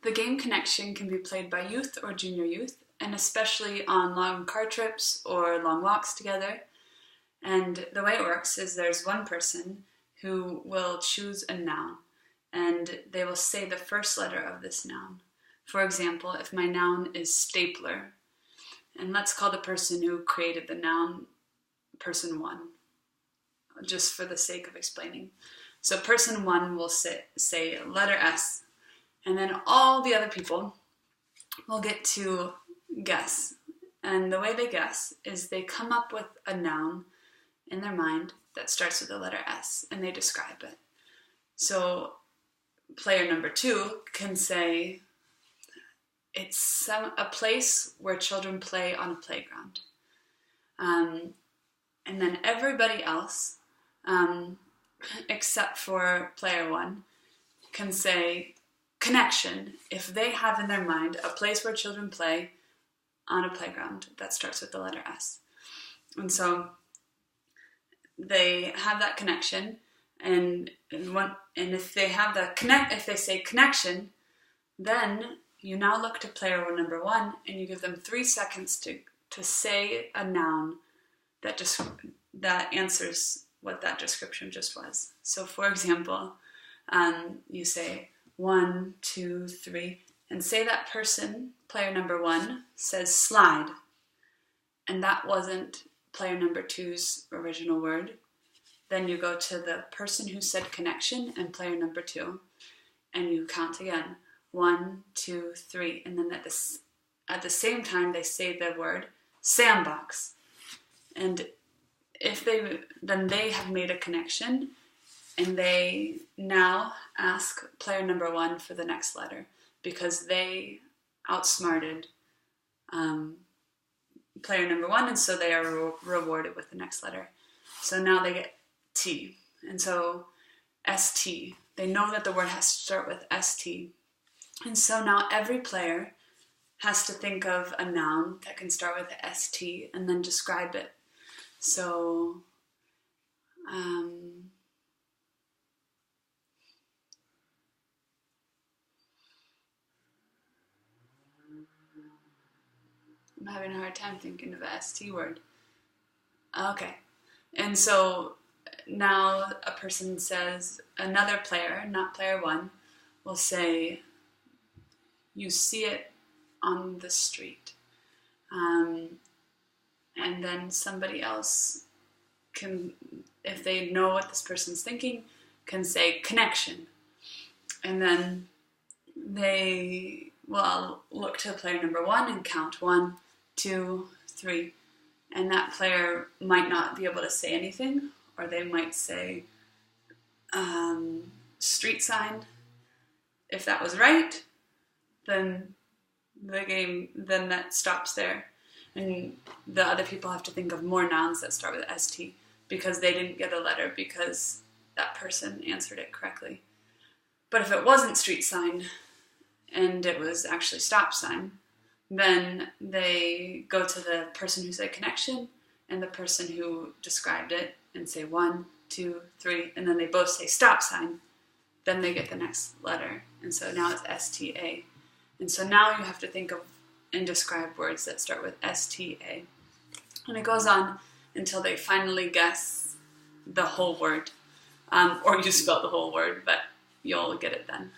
The game Connection can be played by youth or junior youth, and especially on long car trips or long walks together. And the way it works is there's one person who will choose a noun, and they will say the first letter of this noun. For example, if my noun is stapler, and let's call the person who created the noun person 1, just for the sake of explaining. So person 1 will say letter S, and then all the other people will get to guess. And the way they guess is they come up with a noun in their mind that starts with the letter S, and they describe it. So player number 2 can say, it's a place where children play on a playground. And then everybody else, except for player 1, can say connection if they have in their mind a place where children play on a playground that starts with the letter S. And so they have that connection, and if they have if they say connection, then you now look to player number 1 and you give them 3 seconds to say a noun that answers what that description just was. So for example, you say 1, 2, 3, and say that person, player number 1, says slide, and that wasn't player number 2's original word. Then you go to the person who said connection and player number 2, and you count again, 1, 2, 3, and then at the same time they say the word sandbox, and then they have made a connection, and they now ask player number 1 for the next letter because they outsmarted player number 1, and so they are rewarded with the next letter. So now they get T, and so ST. They know that the word has to start with ST, and so now every player has to think of a noun that can start with ST and then describe it. So I'm having a hard time thinking of a ST word. Okay, and so now a person says, another player, not player 1, will say, you see it on the street. And then somebody else can, if they know what this person's thinking, can say connection. And then they will look to player number 1 and count 1, 2, 3. And that player might not be able to say anything, or they might say street sign. If that was right, then that stops there. And the other people have to think of more nouns that start with ST because they didn't get a letter because that person answered it correctly. But if it wasn't street sign and it was actually stop sign, then they go to the person who said connection and the person who described it and say 1, 2, 3, and then they both say stop sign. Then they get the next letter. And so now it's STA. And so now you have to think of and describe words that start with STA. And it goes on until they finally guess the whole word. Or you spell the whole word, but you'll get it then.